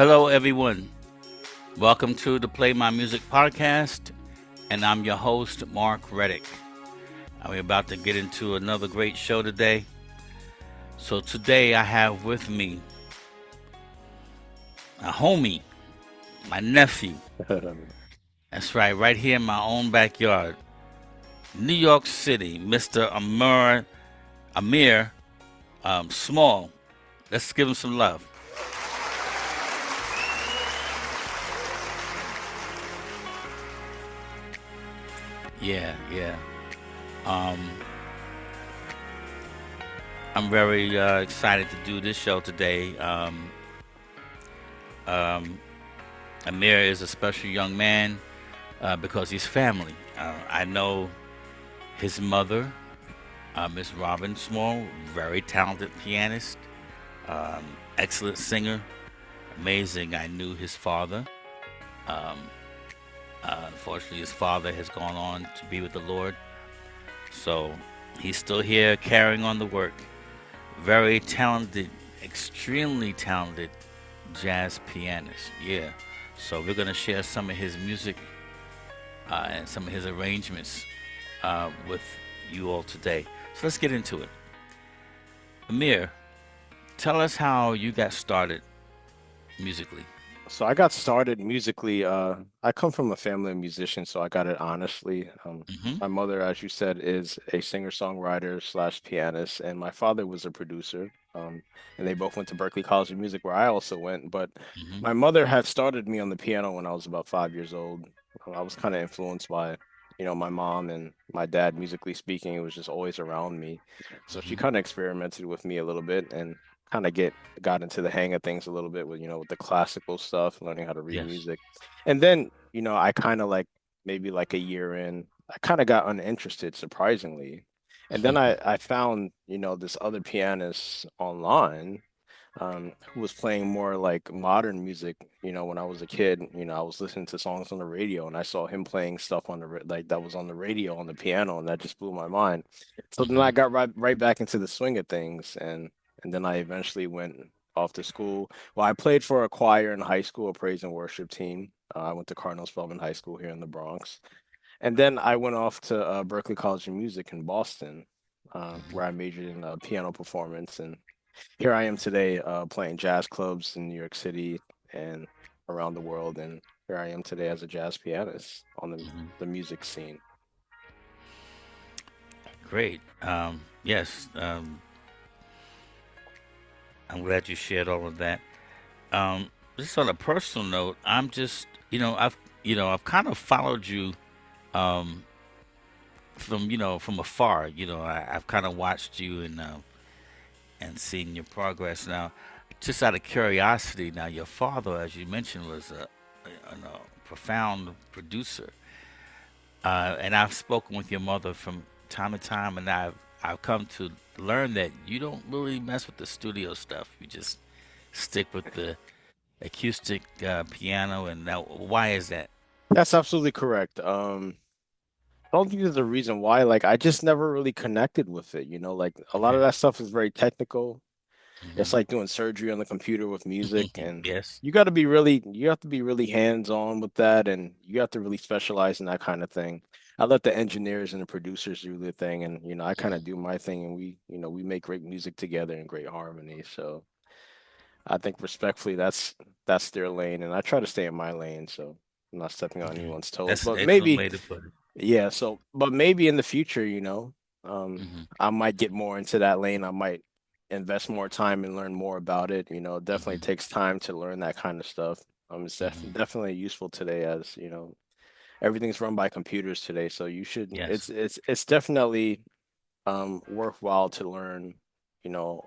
Hello, everyone. Welcome to the Play My Music podcast, and I'm your host, Mark Reddick. We're about to get into another great show today. So, today I have with me a homie, my nephew. That's right here in my own backyard, New York City, Mr. Amir Small. Let's give him some love. Yeah. Um, I'm very excited to do this show today. Um, Amir is a special young man because he's family. I know his mother, Miss Robin Small, very talented pianist, um, excellent singer, amazing. I knew his father. Um, Unfortunately, his father has gone on to be with the Lord, so he's still here carrying on the work. Very talented, extremely talented jazz pianist. Yeah. So we're gonna share some of his music and some of his arrangements with you all today. So let's get into it. Amir, tell us how you got started musically. So I got started musically. I come from a family of musicians, so I got it honestly. Mm-hmm. My mother, as you said, is a singer-songwriter slash pianist, and my father was a producer. And they both went to Berklee College of Music, where I also went. But Mm-hmm. my mother had started me on the piano when I was about 5 years old. I was kind of influenced by, my mom and my dad, musically speaking. It was just always around me. So she Mm-hmm. kind of experimented with me a little bit and kind of get got into the hang of things a little bit with with the classical stuff, learning how to read Yes. music. And then, I kind of like maybe like a year in, I kind of got uninterested surprisingly. And then I found, this other pianist online who was playing more like modern music. When I was a kid, I was listening to songs on the radio and I saw him playing stuff on like that was on the radio on the piano, and that just blew my mind. So then Mm-hmm. I got right back into the swing of things, and then I eventually went off to school. Well, I played for a choir in high school, a praise and worship team. I went to Cardinal Spellman High School here in the Bronx. And then I went off to Berklee College of Music in Boston, where I majored in piano performance. And here I am today, playing jazz clubs in New York City and around the world. And here I am today as a jazz pianist on Mm-hmm. the music scene. Great. Yes. I'm glad you shared all of that. Just on a personal note, I'm just, I've kind of followed you um, from afar. I've kind of watched you and seen your progress. Now, just out of curiosity, now your father, as you mentioned, was a profound producer, and I've spoken with your mother from time to time, and I've come to learn that you don't really mess with the studio stuff. You just stick with the acoustic piano. And now, why is that? That's absolutely correct. I don't think there's a reason why. Like, I just never really connected with it. Like a lot of Okay. that stuff is very technical. It's Hmm. like doing surgery on the computer with music, and Yes. you have to be really hands-on with that, and you have to really specialize in that kind of thing. I let the engineers and the producers do their thing, and I kind of Hmm. do my thing, and we make great music together in great harmony. So I think respectfully, that's their lane, and I try to stay in my lane, so I'm not stepping on Okay. anyone's toes. That's an But excellent maybe, way to put it. yeah. But maybe in the future, Hmm. I might get more into that lane. I might invest more time and learn more about it. It definitely Hmm. takes time to learn that kind of stuff. It's Hmm. definitely useful today, as everything's run by computers today. So you should. Yes. It's definitely worthwhile to learn.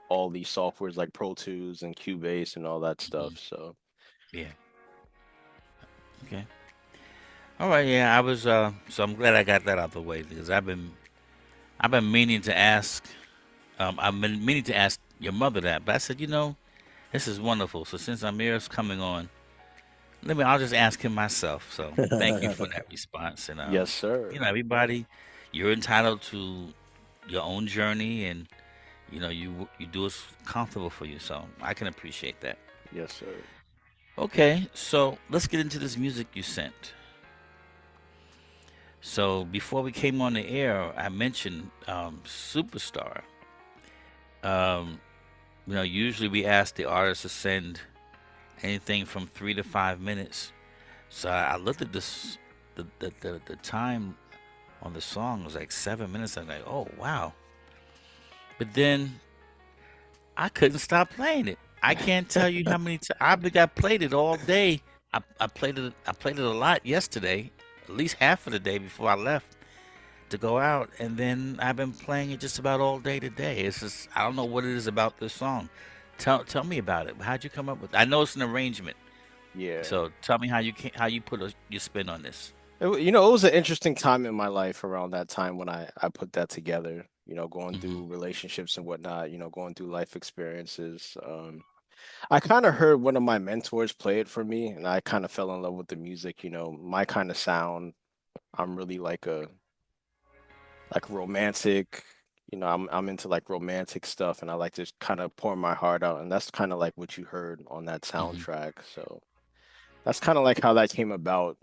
All these softwares like Pro Tools and Cubase and all that Hmm. stuff. So Yeah. Okay. All right. Yeah. I was. So I'm glad I got that out the way because I've been meaning to ask. I've been meaning to ask your mother that, but I said, this is wonderful. So since Amir's coming on, I'll just ask him myself. So thank you for that response. And yes, sir. everybody, you're entitled to your own journey, and you do what's comfortable for you. So I can appreciate that. Yes, sir. Okay, so let's get into this music you sent. So before we came on the air, I mentioned Superstar. Um, usually we ask the artist to send anything from 3 to 5 minutes. So I looked at this, the time on the song was like 7 minutes. I'm like, oh wow. But then I couldn't stop playing it. I can't tell you how many times I think I played it all day. I played it. I played it a lot yesterday, at least half of the day before I left to go out, and then I've been playing it just about all day today. It's just I don't know what it is about this song. Tell me about it. How'd you come up with? I know it's an arrangement, Yeah. so tell me how you put your spin on this. It was an interesting time in my life around that time when I put that together, going Hmm. through relationships and whatnot, going through life experiences. I kind of heard one of my mentors play it for me, and I kind of fell in love with the music, my kind of sound. I'm really like romantic, I'm into like romantic stuff, and I like to kind of pour my heart out, and that's kind of like what you heard on that Hmm. soundtrack. So that's kind of like how that came about,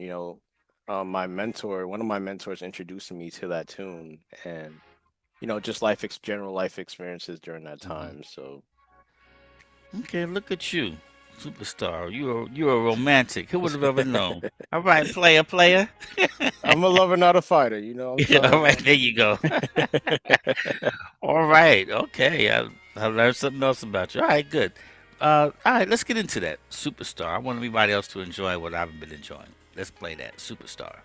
one of my mentors introducing me to that tune, and just general life experiences during that Hmm. time. So Okay, look at you, superstar. You're a romantic. Who would have ever known? All right, player. I'm a lover, not a fighter, I'm All trying right, there you go. to. All right, okay. I learned something else about you. All right, good. All right, let's get into that. Superstar. I want everybody else to enjoy what I've been enjoying. Let's play that. Superstar.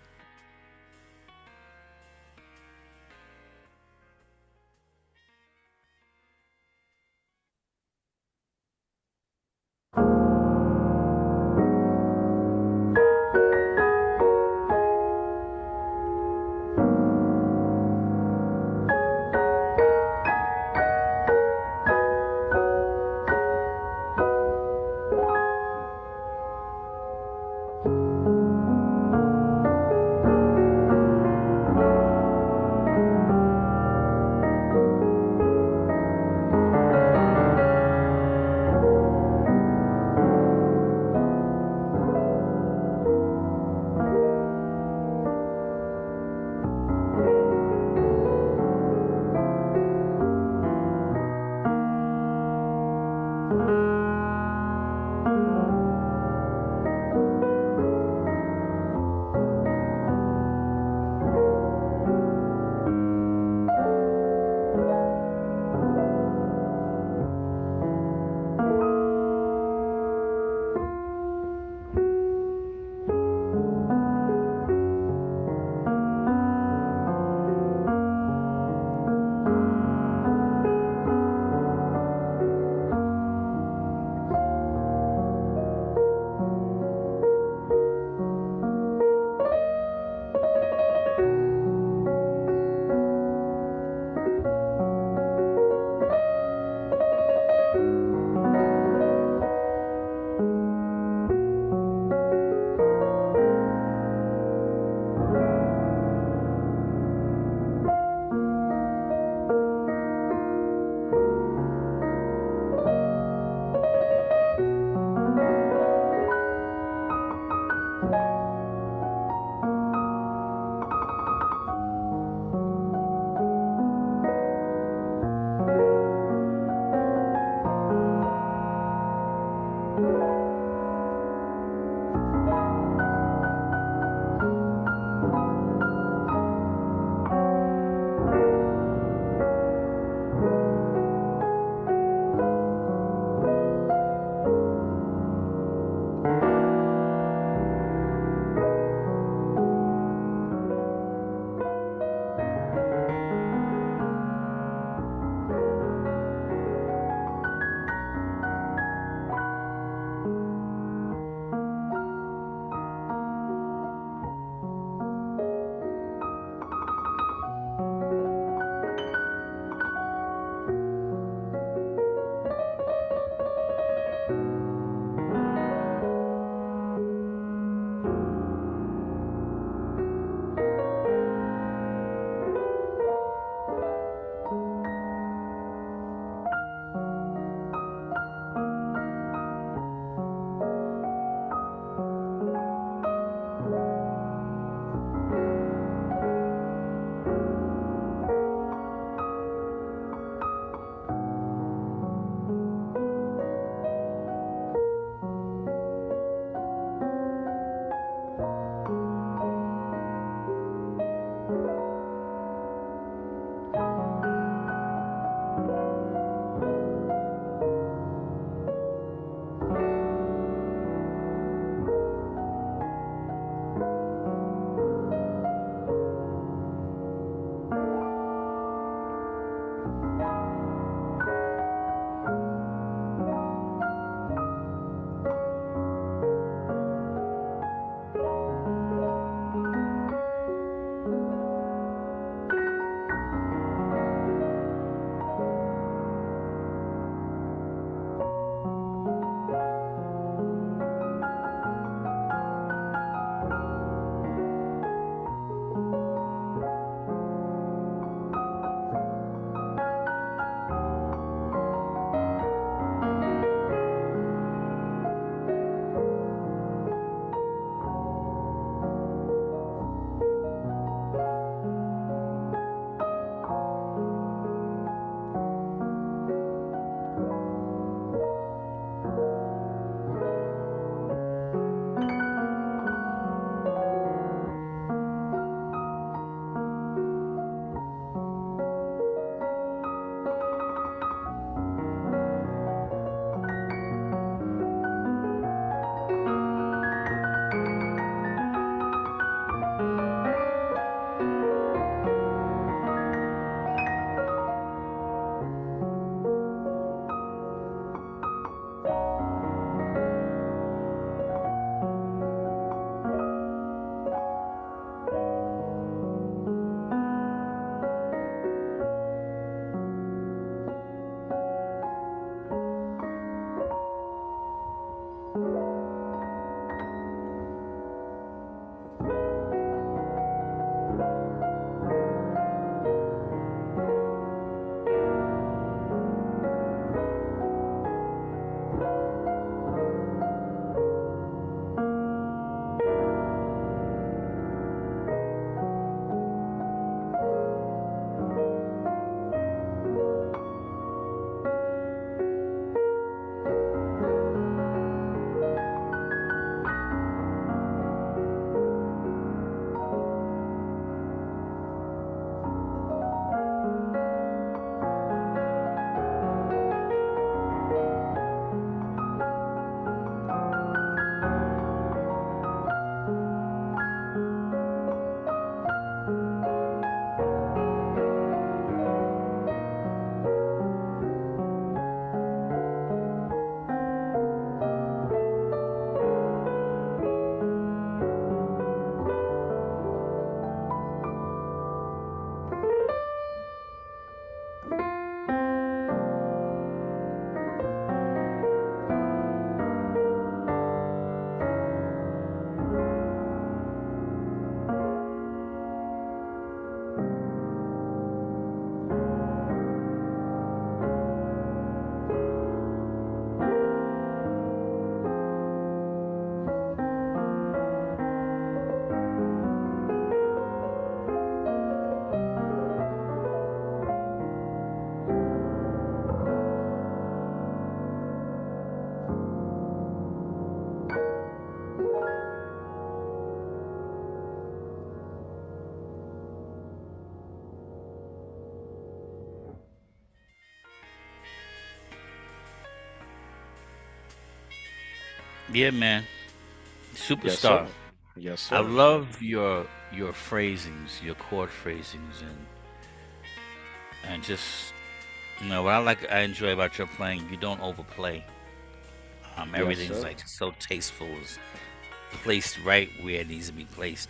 Yeah, man. Yes, Superstar. sir. Yes, I sir. love your phrasings, your chord phrasings, and just what I enjoy about your playing. You don't overplay. Yes, Everything's sir. like just so tasteful, it's placed right where it needs to be placed.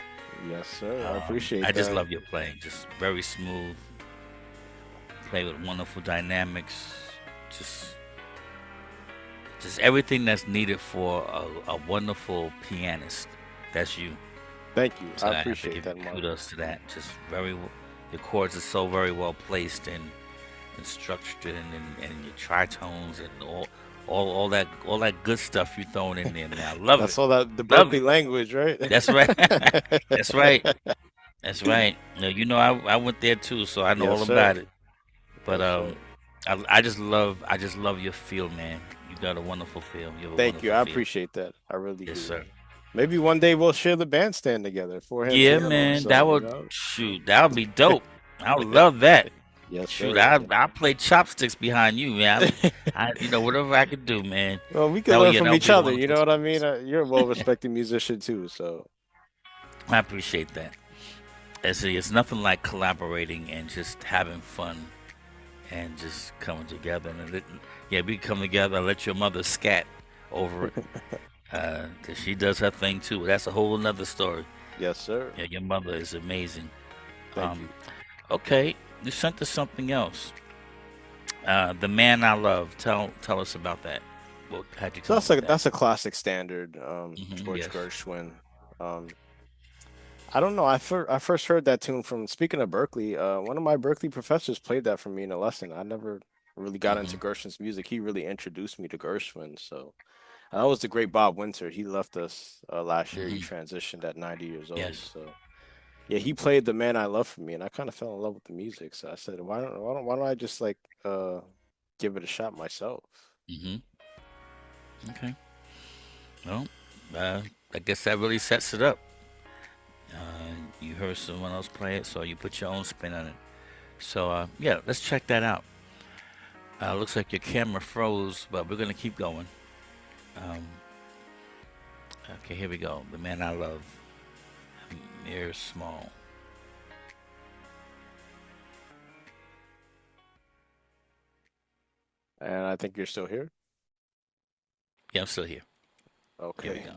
Yes, sir. I appreciate I just that. love your playing. Just very smooth. Play with wonderful dynamics. Just just everything that's needed for a wonderful pianist. That's you. Thank you. I So I have to appreciate give you that, kudos Marcus. to that. Just your chords are so very well placed and structured, and your tritones and all that good stuff you throwing in there, man. I love it. That's all that the Love Berkeley it. language, right? That's right. That's right. That's right. I went there too, so I know Yes, all sir. about it. But Yes, sir. I just love your feel, man. You got a wonderful feel. You have a Thank you. wonderful I feel. appreciate that. I really Yes, do. sir. Maybe one day we'll share the bandstand together, four hands Yeah, together or man. That so, you would know? shoot. That would be dope. I would love that. Yes, Shoot, sir. I play chopsticks behind you, man. Whatever I could do, man. Well, we can That would learn yeah, from that would each be a other. You wonderful know what I mean? experience. You're a well-respected musician too, so I appreciate that. It's nothing like collaborating and just having fun and just coming together. Yeah, we come together and let your mother scat over it. 'Cause she does her thing too. That's a whole another story. yes, sir. Yeah, your mother is amazing. Thank Um, you. okay, you sent us something else. The Man I Love. Tell us about that. What how'd you So come up with that? that's a classic standard, George Yes. Gershwin. Um, I don't know. I first heard that tune from speaking of Berkeley. One of my Berkeley professors played that for me in a lesson. I never really got into Hmm. Gershwin's music. He really introduced me to Gershwin. So that was the great Bob Winter. He left us last year. He Hmm. transitioned at 90 years old. Yes. So yeah, he played the Man I Love for me, and I kind of fell in love with the music. So I said, why don't I just like give it a shot myself? Hmm. Okay. Well, uh, I guess that really sets it up. You heard someone else play it, so you put your own spin on it. So yeah, let's check that out. Looks like your camera froze, but we're gonna keep going. Um, okay, here we go. The Man I Love, Amir Small. And I think you're still here. Yeah, I'm still here. Here we Okay. go.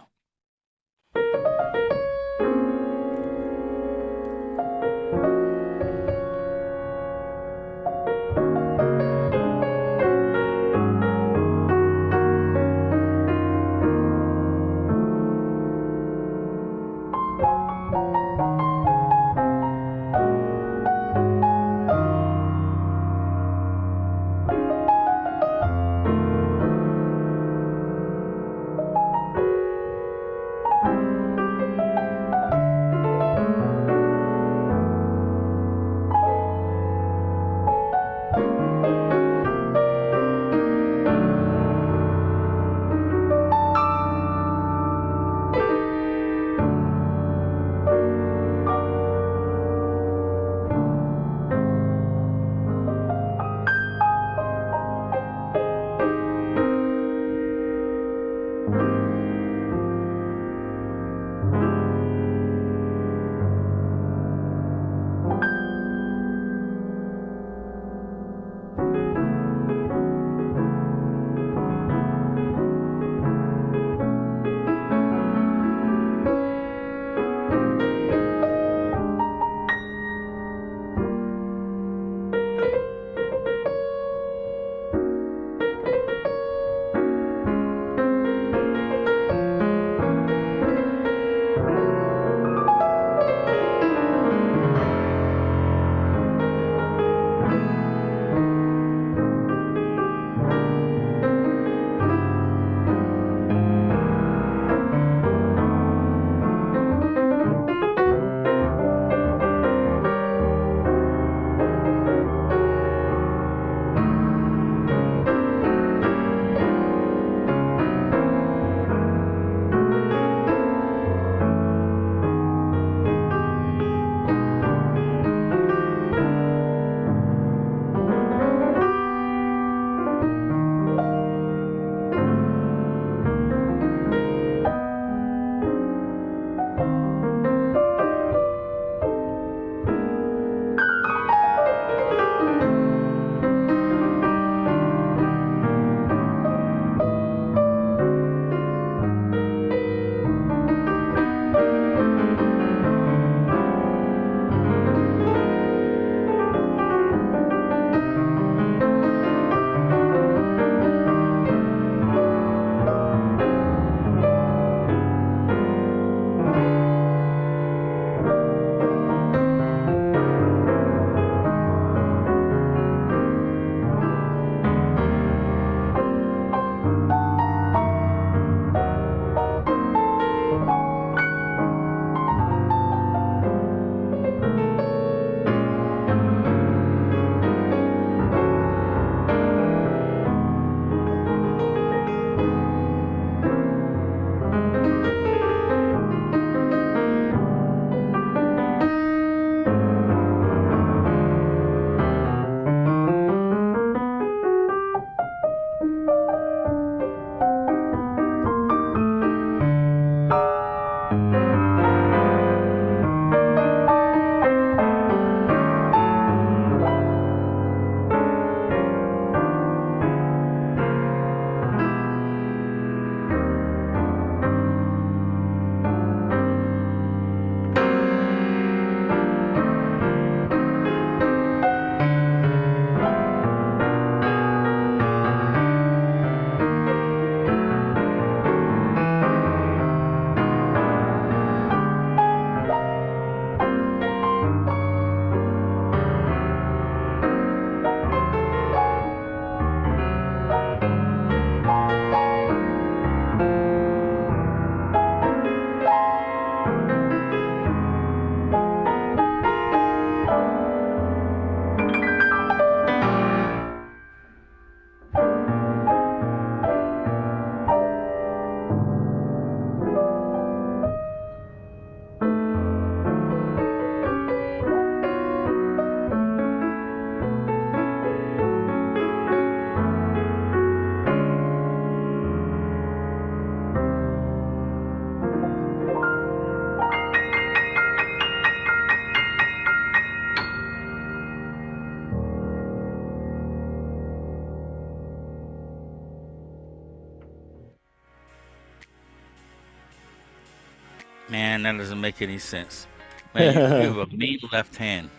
Man, that doesn't make any sense. Man, you have a mean left hand.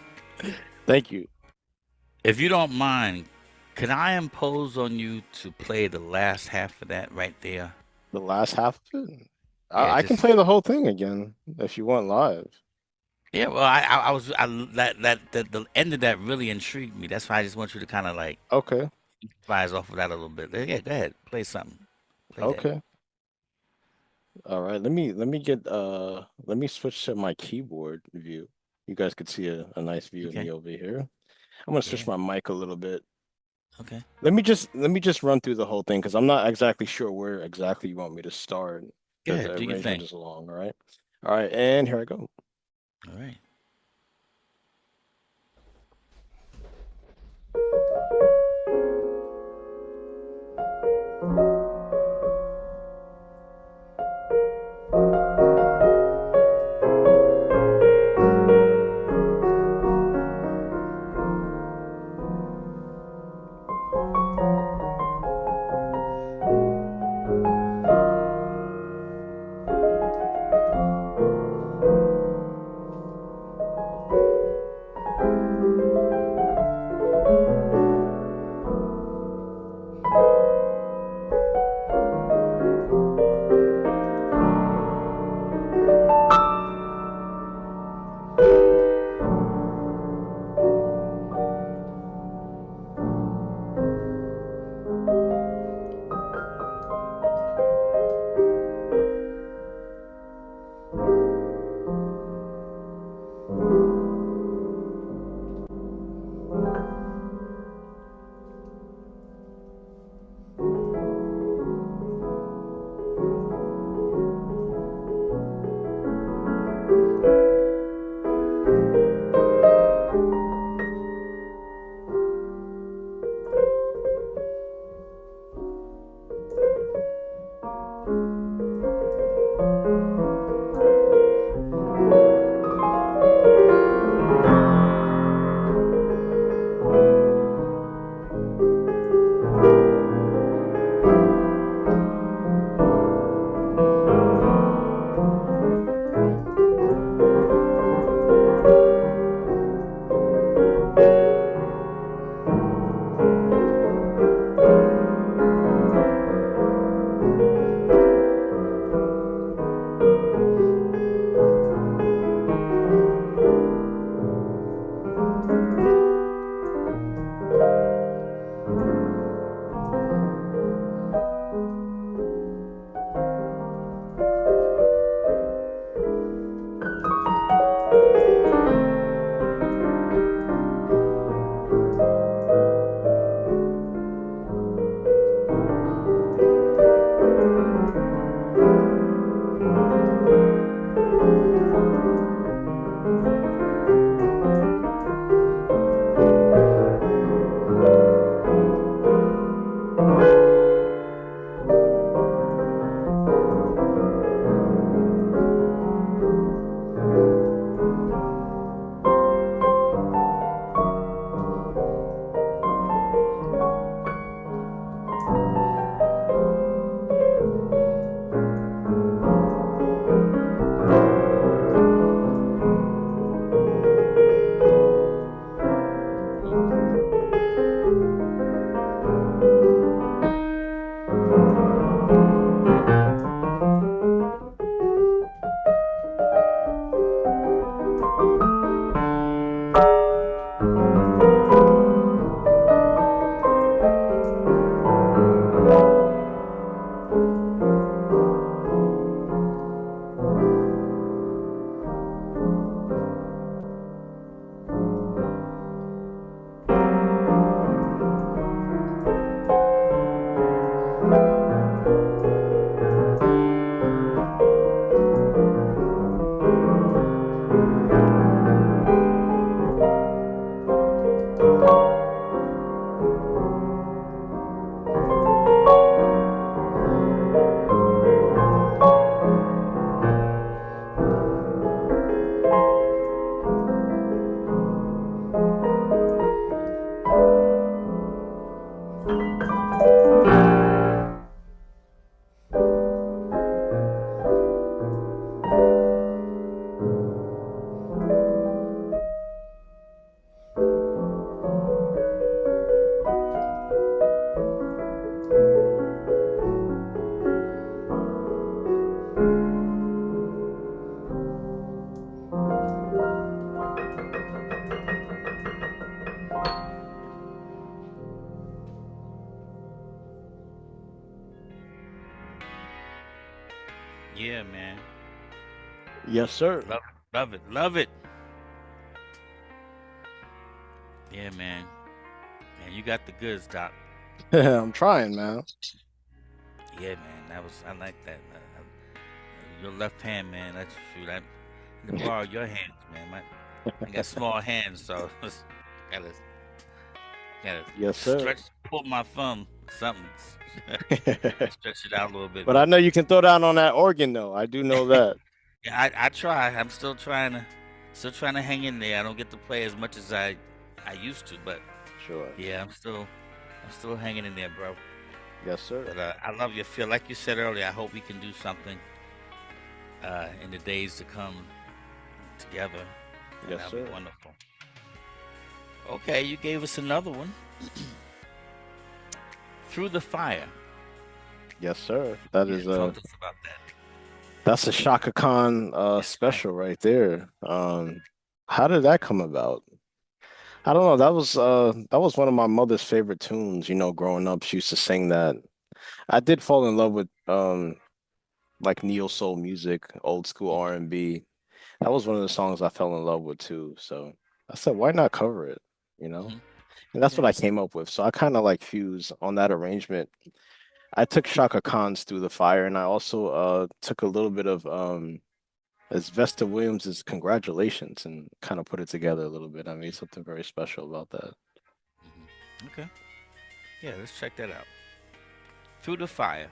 Thank you. If you don't mind, can I impose on you to play the last half of that right there? The last half of it. Yeah, I can just play the whole thing again if you want live. yeah. Well, I was the end of that really intrigued me. That's why I just want you to kind of like Okay. rise off of that a little bit. Yeah, go ahead, play something, play that. Okay. All right. Let me switch to my keyboard view. You guys could see a nice view of me Okay, over here. I'm gonna switch yeah, my mic a little bit. okay, Let me just run through the whole thing because I'm not exactly sure where exactly you want me to start go because ahead, the do your arrangement thing. is long. All right. All right, and here I go. All right. Yeah, man. Yes, sir. Love it. Love it. Love it. Yeah, man. Man, you got the goods, Doc. I'm trying, man. Yeah, man. I like that. Your left hand, man. That's shoot. I need to borrow your hands, man. I got small hands, so gotta gotta Yes, sir. stretch, pull my thumb, something, stretch it out a little bit But I more. know you can throw down on that organ, though. I do know that. Yeah, I try. I'm still trying to hang in there. I don't get to play as much as I used to, but Sure. yeah, I'm still hanging in there, bro. Yes, sir. But I love your feel. Like you said earlier, I hope we can do something in the days to come together, and Yes, that'll be sir. wonderful. Okay, you gave us another one. Through the Fire. Yes, sir. That Yeah, is talk to us about that. that's a Shaka Khan Yes, man. special right there. How did that come about? I don't know. That was one of my mother's favorite tunes, growing up. She used to sing that. I did fall in love with like neo soul music, old school R&B. That was one of the songs I fell in love with too. So I said, why not cover it? You know? Hmm. And that's what Yeah. I came up with. So I kind of like fuse on that arrangement. I took Shaka Khan's Through the Fire, and I also took a little bit of as Vesta Williams's Congratulations and kind of put it together a little bit. I made something very special about that. Hmm. Okay. Yeah, let's check that out. Through the Fire.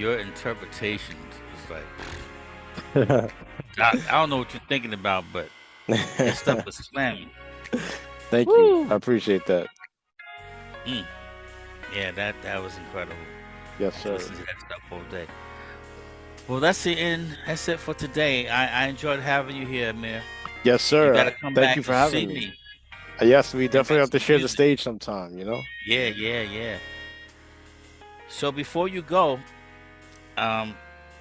your interpretations is like I don't know what you're thinking about, but your stuff was slamming. Thank you. I Woo! appreciate that. Mm. Yeah, that was incredible. Yes, I could sir. listen to that stuff all day. Well, that's the end. That's it for today. I enjoyed having you here, Amir. Yes, You sir. got to come Thank you back for and see having me. me. Yes, we Bring definitely back have to some share the music. stage sometime, you know? Yeah, yeah, yeah. So before you go, um,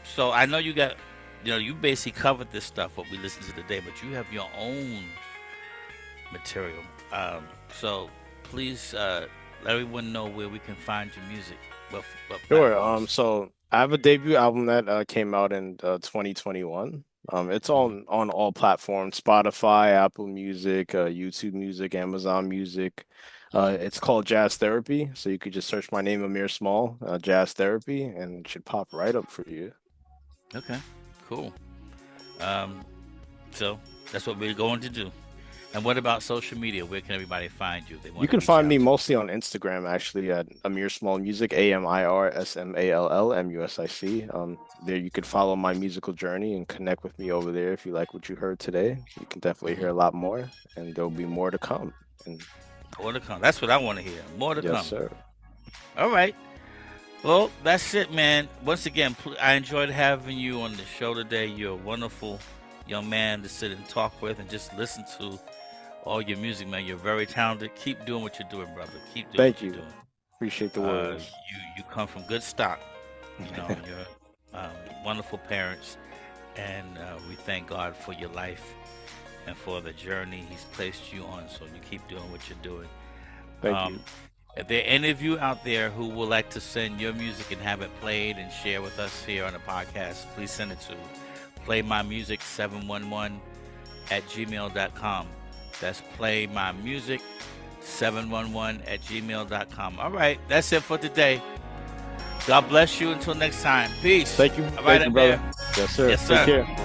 so I know you got, you basically covered this stuff what we listened to today, but you have your own material. So please let everyone know where we can find your music. What Sure. platforms? So I have a debut album that came out in 2021. It's Mhm. on all platforms: Spotify, Apple Music, YouTube Music, Amazon Music. It's called Jazz Therapy. So you could just search my name, Amir Small, Jazz Therapy, and it should pop right up for you. Okay, cool. Um, so that's what we're going to do. And what about social media? Where can everybody find you if they You want to can reach find me out to you? mostly on Instagram, actually, at Amir Small Music, AmirSmallMusic. There you could follow my musical journey and connect with me over there if you like what you heard today. You can definitely hear a Hmm. lot more, and there'll be more to come. And More to come. That's what I want to hear. More to yes, come. sir. All right. Well, that's it, man. Once again, I enjoyed having you on the show today. You're a wonderful young man to sit and talk with and just listen to all your music, man. You're very talented. Keep doing what you're doing, brother. Keep doing Thank what you're you. doing. Appreciate the words. You come from good stock. You're wonderful parents, and we thank God for your life and for the journey He's placed you on. So you keep doing what you're doing. Thank Um, you. if there are any of you out there who would like to send your music and have it played and share with us here on the podcast, please send it to playmymusic711 at gmail.com. That's playmymusic711 at gmail.com. All right, that's it for today. God bless you. Until next time. Peace. Thank you. All right, Thank you, Amir. brother. Yes, sir. Yes, Take sir. care.